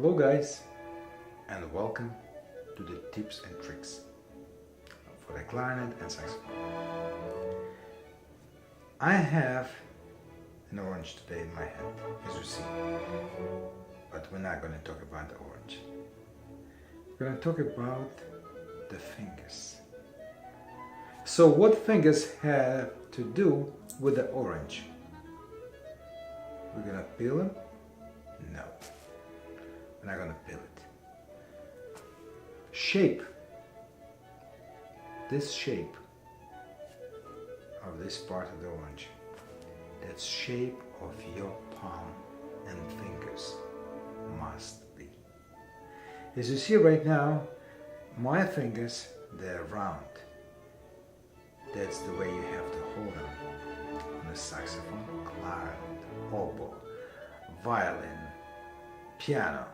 Hello guys, and welcome to the tips and tricks for the clarinet and saxophone. I have an orange today in my hand, as you see, but we're not going to talk about the orange. We're going to talk about the fingers. So what fingers have to do with the orange? We're going to peel them? No. We're not going to peel it. Shape. This shape of this part of the orange, that shape of your palm and fingers must be. As you see right now, my fingers, they're round. That's the way you have to hold them on a saxophone, clarinet, oboe, violin, piano,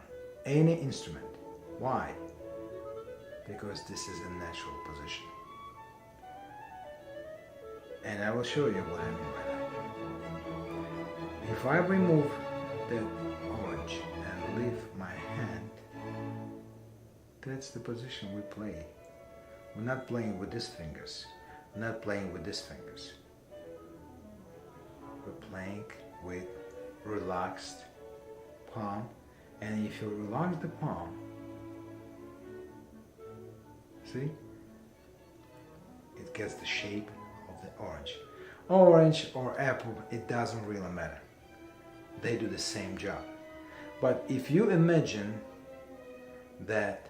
any instrument. Why? Because this is a natural position. And I will show you what I mean by that. If I remove the orange and leave my hand, that's the position we play. We're not playing with these fingers. We're not playing with these fingers. We're playing with relaxed palm. And if you relax the palm, see, it gets the shape of the orange. Orange or apple, it doesn't really matter. They do the same job. But if you imagine that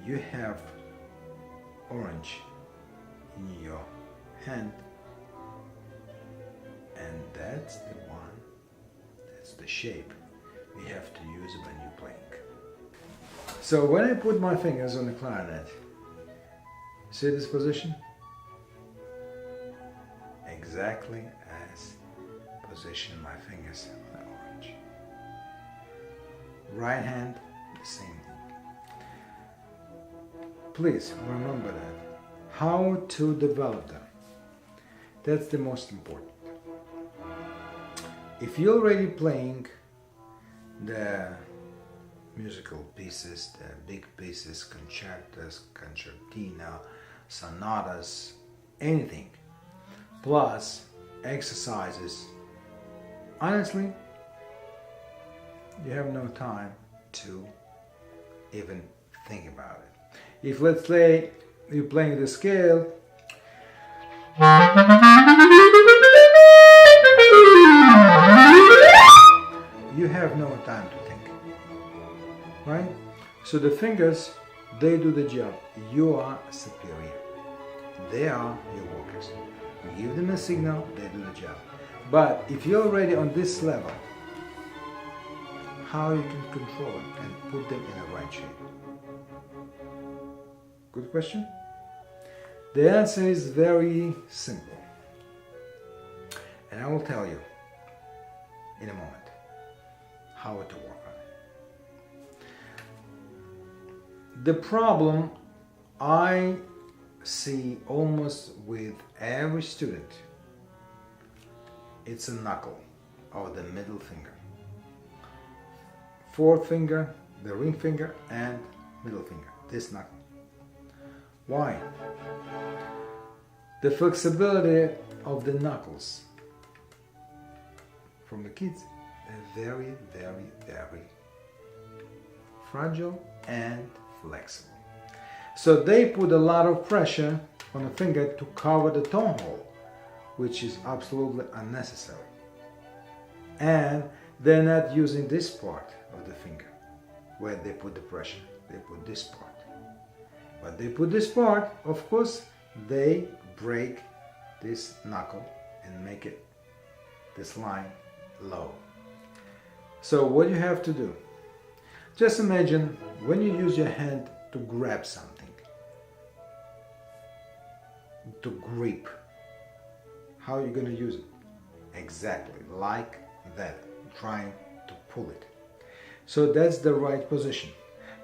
you have orange in your hand, and that's the one, that's the shape we have to use when you're playing. So when I put my fingers on the clarinet, see this position? Exactly as position my fingers on the orange. Right hand, the same thing. Please remember that. How to develop them. That's the most important. If you're already playing the musical pieces, the big pieces, concertos, concertina, sonatas, anything, plus exercises, honestly, you have no time to even think about it. If, let's say, you're playing the scale, you have no time to think, right? So the fingers, they do the job. You are superior. They are your workers. You give them a signal, they do the job. But if you're already on this level, how you can control them and put them in the right shape? Good question. The answer is very simple. And I will tell you in a moment how to work on it. The problem I see almost with every student, it's a knuckle of the middle finger. Fourth finger, the ring finger, and middle finger, this knuckle. Why? The flexibility of the knuckles from the kids, they're very, very, very fragile and flexible. So they put a lot of pressure on the finger to cover the tone hole, which is absolutely unnecessary. And they're not using this part of the finger where they put the pressure. They put this part. But they put this part, of course, they break this knuckle and make it, this line, low. So what you have to do, just imagine when you use your hand to grab something, to grip, how are you going to use it? Exactly like that, trying to pull it. So that's the right position,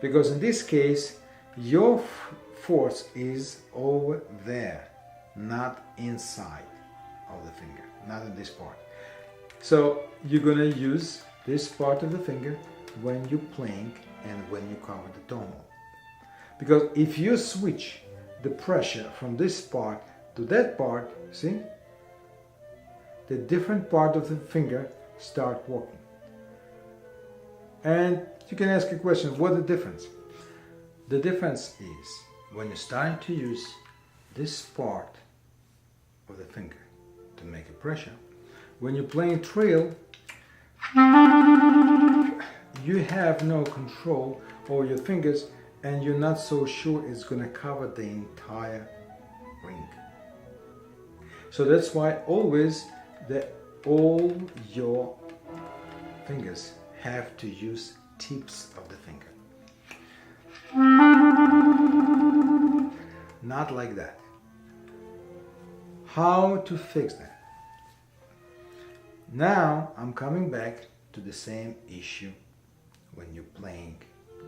because in this case your force is over there, not inside of the finger, not in this part. So you're going to use this part of the finger when you're playing and when you cover the tone hole. Because if you switch the pressure from this part to that part, see, the different part of the finger start working. And you can ask a question, what's the difference? The difference is when you're starting to use this part of the finger to make a pressure, when you're playing trill, you have no control over your fingers and you're not so sure it's going to cover the entire ring. So that's why always all your fingers have to use tips of the finger. Not like that. How to fix that? Now I'm coming back to the same issue when you're playing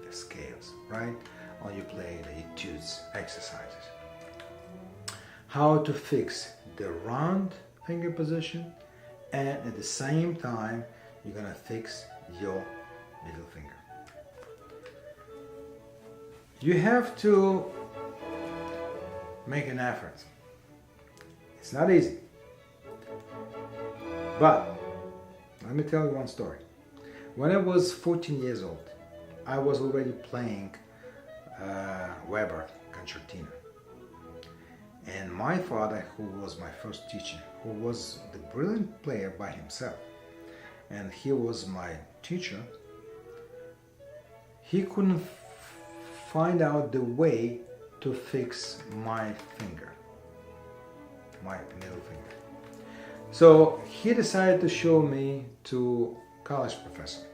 the scales, right? Or you play the etudes exercises. How to fix the round finger position, and at the same time you're gonna fix your middle finger. You have to make an effort. It's not easy. But let me tell you one story. When I was 14 years old, I was already playing Weber concertina. And my father, who was my first teacher, who was the brilliant player by himself, and he was my teacher, he couldn't find out the way to fix my finger, my middle finger. So he decided to show me to college professor.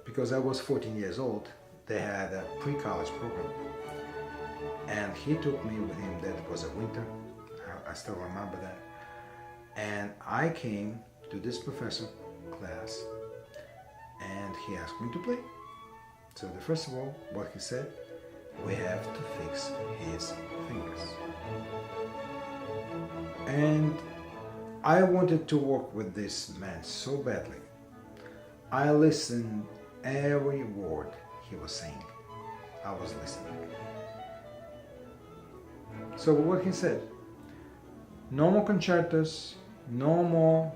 Because I was 14 years old, they had a pre-college program. And he took me with him. That was a winter. I still remember that. And I came to this professor class and he asked me to play. So first of all, what he said, we have to fix his fingers. And I wanted to work with this man so badly. I listened every word he was saying. I was listening. So what he said, no more concertos, no more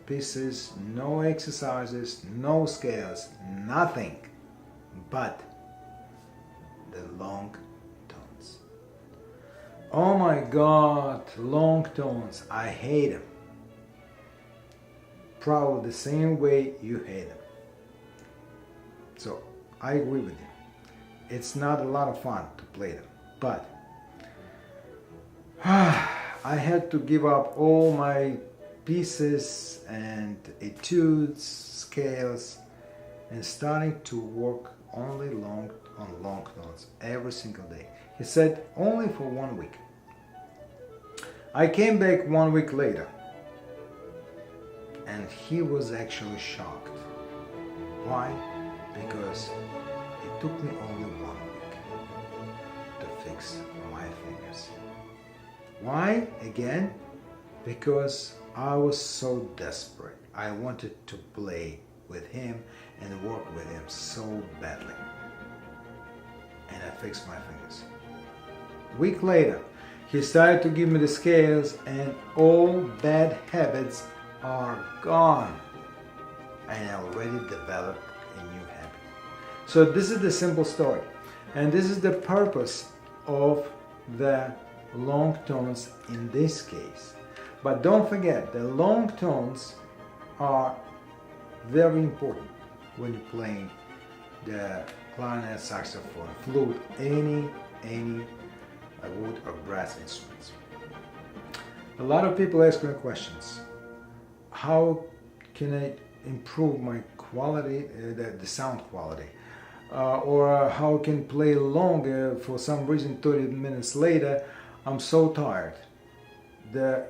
pieces, no exercises, no scales, nothing but the long tones. Oh my God, long tones, I hate them. Probably the same way you hate them. So I agree with you. It's not a lot of fun to play them, but I had to give up all my pieces and etudes, scales, and starting to work only on long tones every single day. He said only for 1 week. I came back 1 week later and he was actually shocked. Why? Because it took me only 1 week to fix my fingers. Why? Again, because I was so desperate. I wanted to play with him and work with him so badly. And I fixed my fingers. A week later, he started to give me the scales and all bad habits are gone. And I already developed a new habit. So this is the simple story. And this is the purpose of the long tones in this case. But don't forget, the long tones are very important when you're playing the clarinet, saxophone, flute, any wood or brass instruments. A lot of people ask me questions. How can I improve my quality, the sound quality? Or how can play longer? For some reason 30 minutes later I'm so tired. The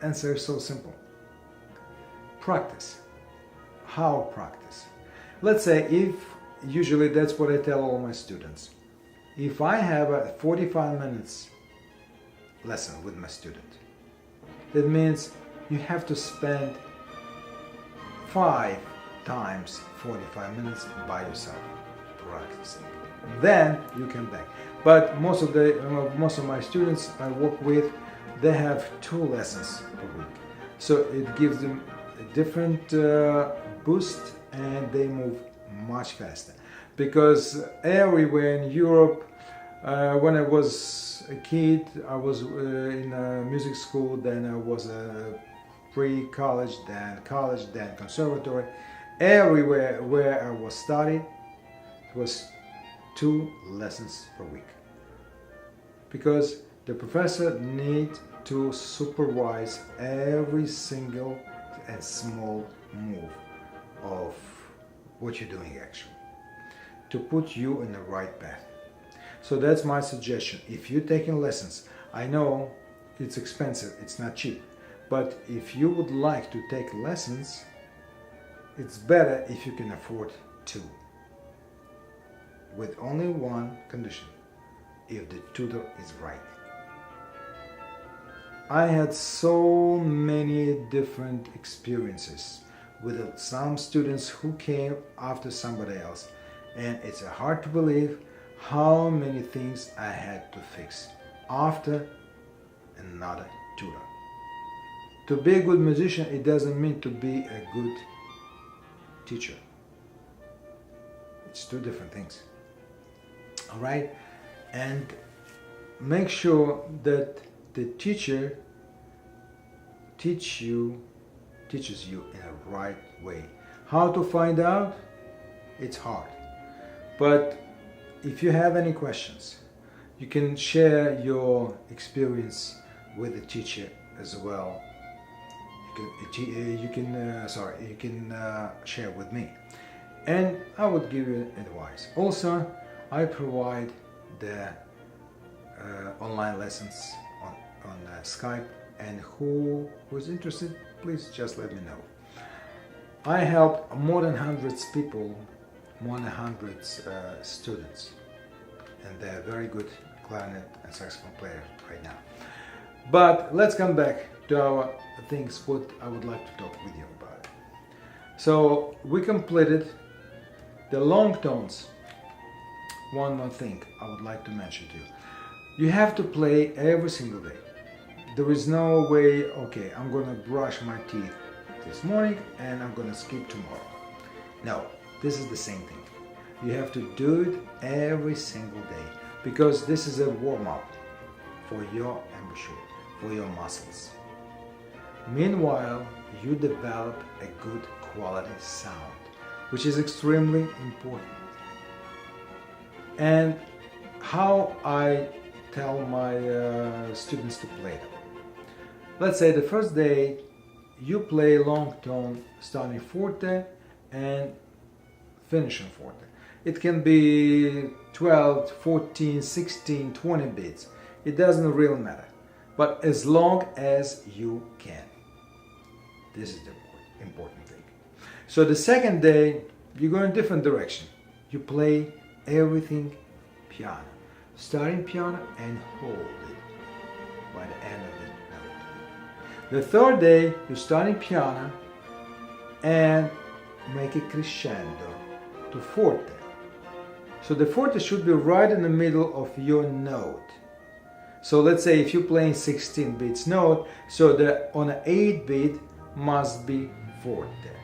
answer is so simple. Practice. How practice? Let's say usually that's what I tell all my students. If I have a 45 minutes lesson with my student, that means you have to spend 5 times 45 minutes by yourself practicing. Then you come back. But most of my students I work with, they have 2 lessons per week. So it gives them a different boost and they move much faster. Because everywhere in Europe, when I was a kid, I was in a music school, then I was a pre-college, then college, then conservatory. Everywhere where I was studying, it was 2 lessons per week. Because the professor needs to supervise every single and small move of what you're doing actually, to put you in the right path. So that's my suggestion. If you're taking lessons, I know it's expensive, it's not cheap, but if you would like to take lessons, it's better if you can afford 2, with only one condition: if the tutor is right. I had so many different experiences with some students who came after somebody else, and it's hard to believe how many things I had to fix after another tutor. To be a good musician, it doesn't mean to be a good teacher. It's 2 different things. All right? And make sure that the teacher teaches you in a right way. How to find out? It's hard. But if you have any questions, you can share your experience with the teacher as well. You can share with me, and I would give you advice. Also, I provide the online lessons on Skype, and who is interested, please just let me know. I help more than hundreds people, more than hundreds students, and they're very good clarinet and saxophone players right now. But let's come back to our things, what I would like to talk with you about. So we completed the long tones. One more thing I would like to mention to you. You have to play every single day. There is no way, okay, I'm gonna brush my teeth this morning and I'm gonna skip tomorrow. No, this is the same thing. You have to do it every single day, because this is a warm-up for your embouchure, for your muscles. Meanwhile, you develop a good quality sound, which is extremely important. And how I tell my students to play them. Let's say the first day you play long tone starting forte and finishing forte. It can be 12, 14, 16, 20 beats. It doesn't really matter. But as long as you can. This is the important thing. So the second day, you go in a different direction. You play everything piano. Starting piano and hold it by the end of the note. The third day, you're starting piano and make it crescendo to forte. So the forte should be right in the middle of your note. So let's say if you're playing 16 beats note, so on an 8 beat must be forte.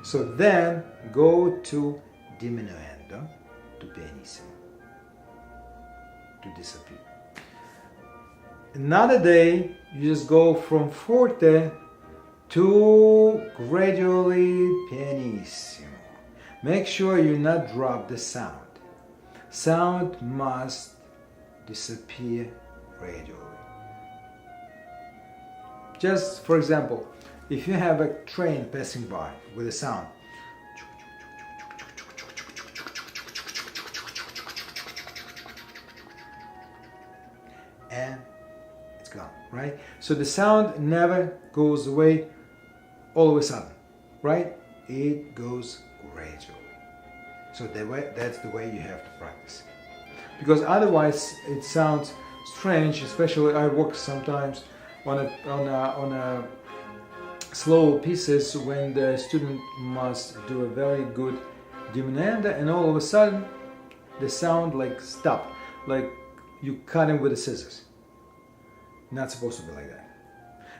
So then go to diminuendo to pianissimo to disappear. Another day you just go from forte to gradually pianissimo. Make sure you not drop the sound. Sound must disappear gradually. Just for example, if you have a train passing by with a sound, and it's gone, right? So the sound never goes away all of a sudden, right? It goes gradually. So that's the way you have to practice. Because otherwise it sounds strange, especially I work sometimes on a slow pieces when the student must do a very good diminuendo, and all of a sudden the sound like stop, like you cut him with the scissors. Not supposed to be like that.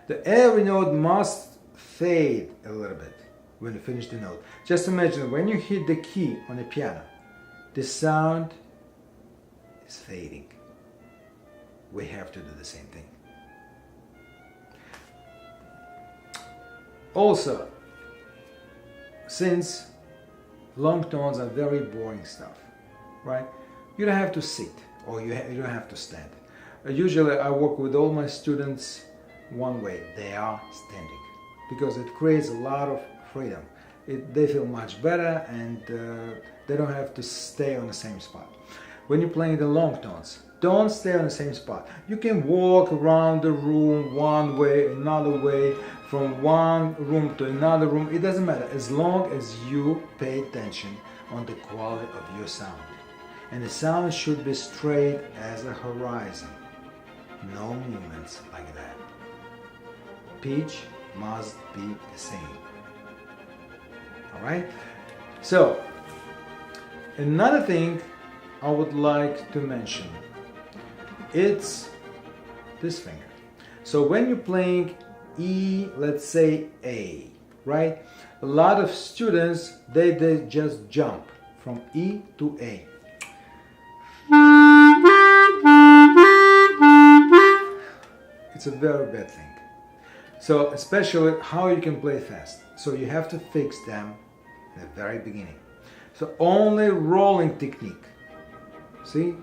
The every note must fade a little bit when you finish the note. Just imagine when you hit the key on the piano, the sound is fading. We have to do the same thing. Also, since long tones are very boring stuff, right? You don't have to sit, or you don't have to stand. Usually I work with all my students one way. They are standing, because it creates a lot of freedom. They feel much better, and they don't have to stay on the same spot. When you're playing the long tones, don't stay on the same spot. You can walk around the room one way, another way, from one room to another room. It doesn't matter, as long as you pay attention on the quality of your sound. And the sound should be straight as a horizon. No movements like that. Pitch must be the same. Alright? So, another thing I would like to mention, it's this finger. So when you're playing E, let's say A, right? A lot of students, they just jump from E to A. It's a very bad thing. So especially how you can play fast. So you have to fix them in the very beginning. So only rolling technique. See?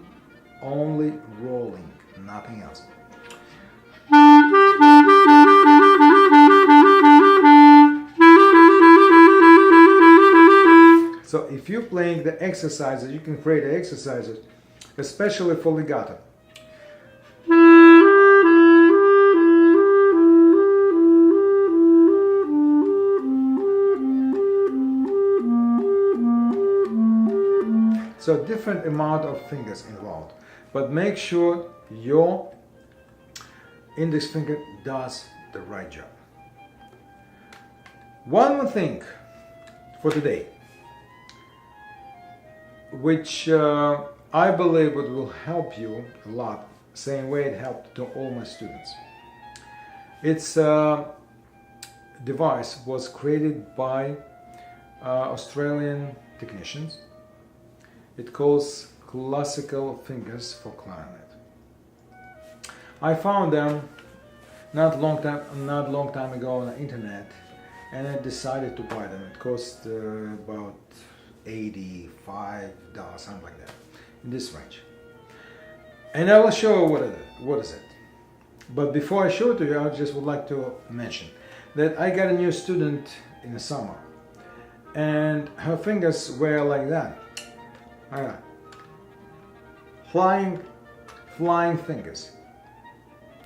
Only rolling, nothing else. So if you're playing the exercises, you can create the exercises, especially for legato. So different amount of fingers involved, but make sure your index finger does the right job. One more thing for today, which I believe it will help you a lot, same way it helped to all my students. Its device was created by Australian technicians. It calls classical fingers for clarinet. I found them not long time ago on the internet, and I decided to buy them. It cost about $85, something like that, in this range. And I will show you what is it. But before I show it to you, I just would like to mention that I got a new student in the summer, and her fingers were like that. Flying fingers.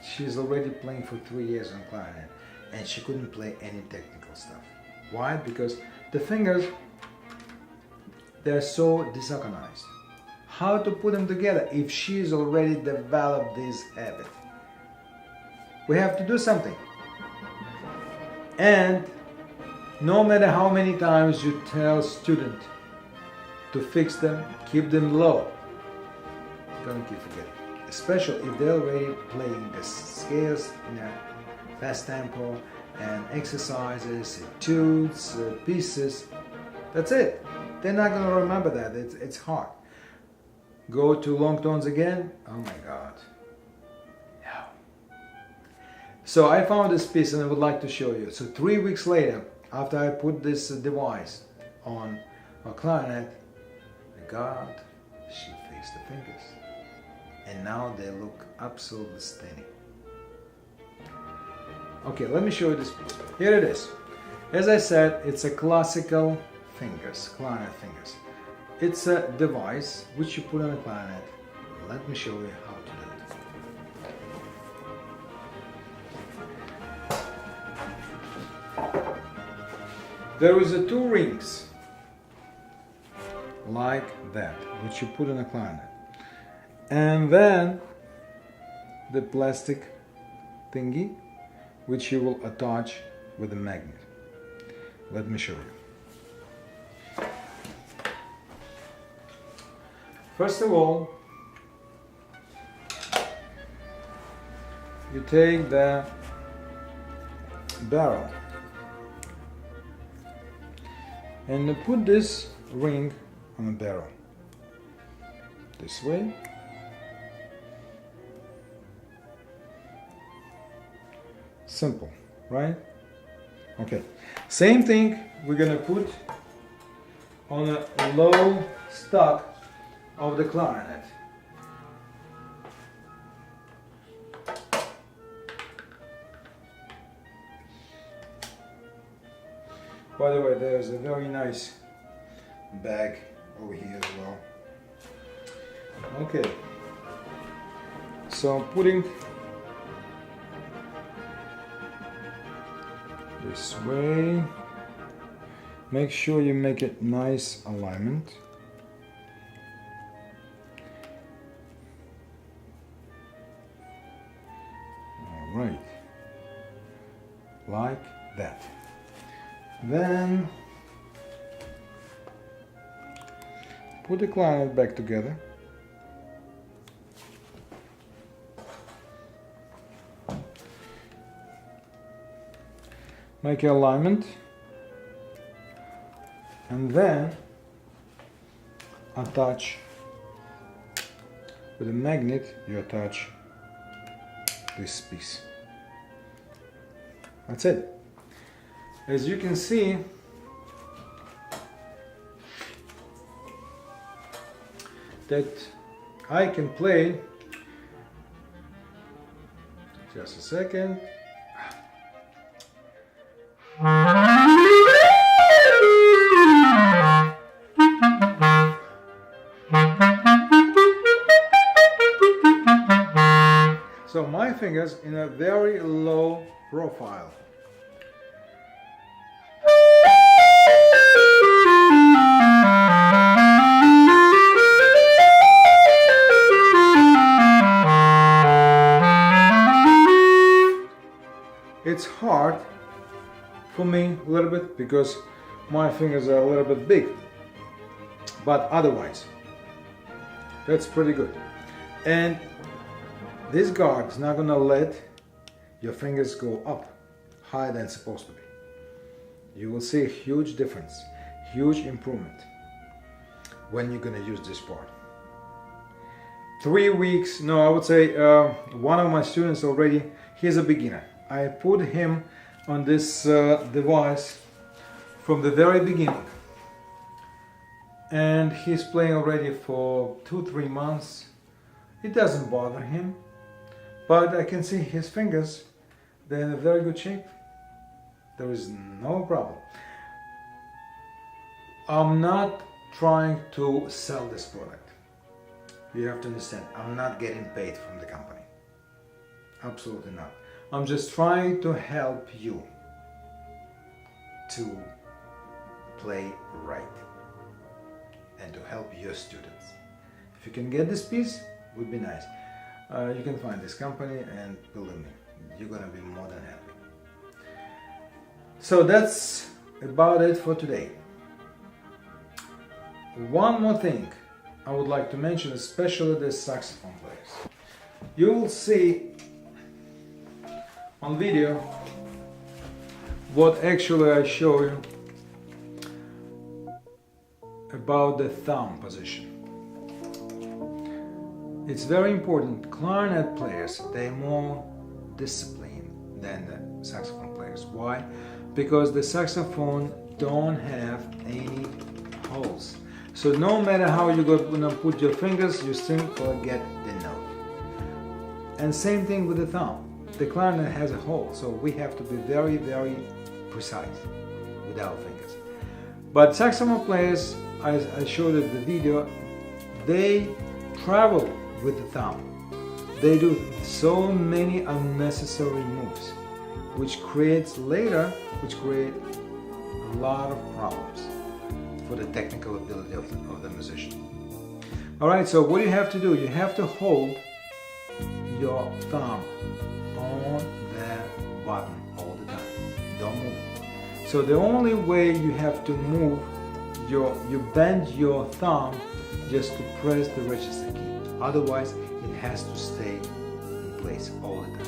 She's already playing for 3 years on clarinet, and she couldn't play any technical stuff. Why? Because the fingers, they're so disorganized. How to put them together if she's already developed this habit? We have to do something. And no matter how many times you tell student to fix them, keep them low, you're gonna keep forgetting. Especially if they're already playing the scales in a fast tempo and exercises, etudes, pieces. That's it. They're not gonna remember that. It's hard. Go to long tones again. Oh my God. No. So I found this piece and I would like to show you. So 3 weeks later, after I put this device on a clarinet, God, she fixed the fingers, and now they look absolutely stunning. Okay, let me show you this piece. Here it is. As I said, it's a classical fingers, clarinet fingers. It's a device which you put on a clarinet. Let me show you how to do it. There is a 2 rings like that, which you put in a clarinet, and then the plastic thingy which you will attach with a magnet. Let me show you. First of all, you take the barrel and you put this ring on the barrel this way. Simple, right? Okay, same thing we're gonna put on a low stock of the clarinet. By the way, there's a very nice bag over here as well. Okay, so I'm putting this way. Make sure you make it nice alignment. All right, like that. Then put the clarinet back together. Make your alignment, and then attach with a magnet. You attach this piece. That's it. As you can see, that I can play. Just a second. So my fingers in a very low profile. It's hard for me a little bit because my fingers are a little bit big, but otherwise that's pretty good. And this guard is not gonna let your fingers go up higher than it's supposed to be. You will see a huge difference, huge improvement when you're gonna use this part. 3 weeks, no, I would say one of my students already, he's a beginner. I put him on this device from the very beginning, and he's playing already for 2-3 months. It doesn't bother him, but I can see his fingers, they're in a very good shape. There is no problem. I'm not trying to sell this product. You have to understand, I'm not getting paid from the company. Absolutely not. I'm just trying to help you to play right and to help your students. If you can get this piece, it would be nice. You can find this company, and believe me, you're gonna be more than happy. So that's about it for today. One more thing I would like to mention, especially the saxophone players. You will see on video what actually I show you about the thumb position. It's very important. Clarinet players, they're more disciplined than the saxophone players. Why? Because the saxophone don't have any holes. So no matter how you're gonna put your fingers, you still gonna get the note. And same thing with the thumb. The clarinet has a hole, so we have to be very, very precise with our fingers. But saxophone players, as I showed in the video, they travel with the thumb. They do so many unnecessary moves, which create a lot of problems for the technical ability of the musician. Alright, so what do you have to do? You have to hold your thumb on the button all the time. Don't move So the only way you have to move you bend your thumb just to press the register key. Otherwise, it has to stay in place all the time.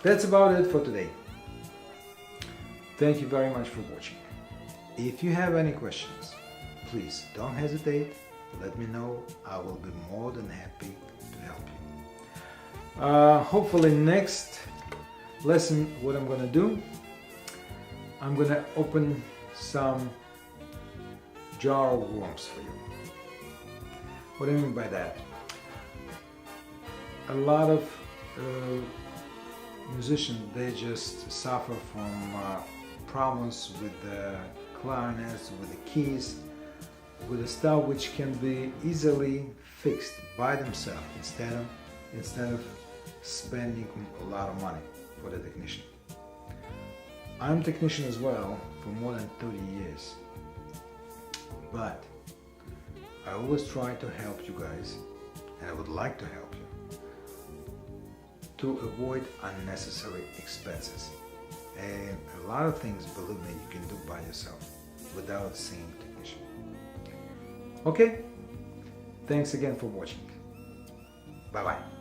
That's about it for today. Thank you very much for watching. If you have any questions, please don't hesitate. Let me know. I will be more than happy to help you. Hopefully next lesson, what I'm gonna do, I'm gonna open some jar of worms for you. What do I mean by that? A lot of musicians, they just suffer from problems with the clarinets, with the keys, with the stuff which can be easily fixed by themselves instead of spending a lot of money for the technician. I'm a technician as well for more than 30 years, but I always try to help you guys, and I would like to help you to avoid unnecessary expenses. And a lot of things, believe me, you can do by yourself without seeing a technician. Okay, thanks again for watching. Bye-bye.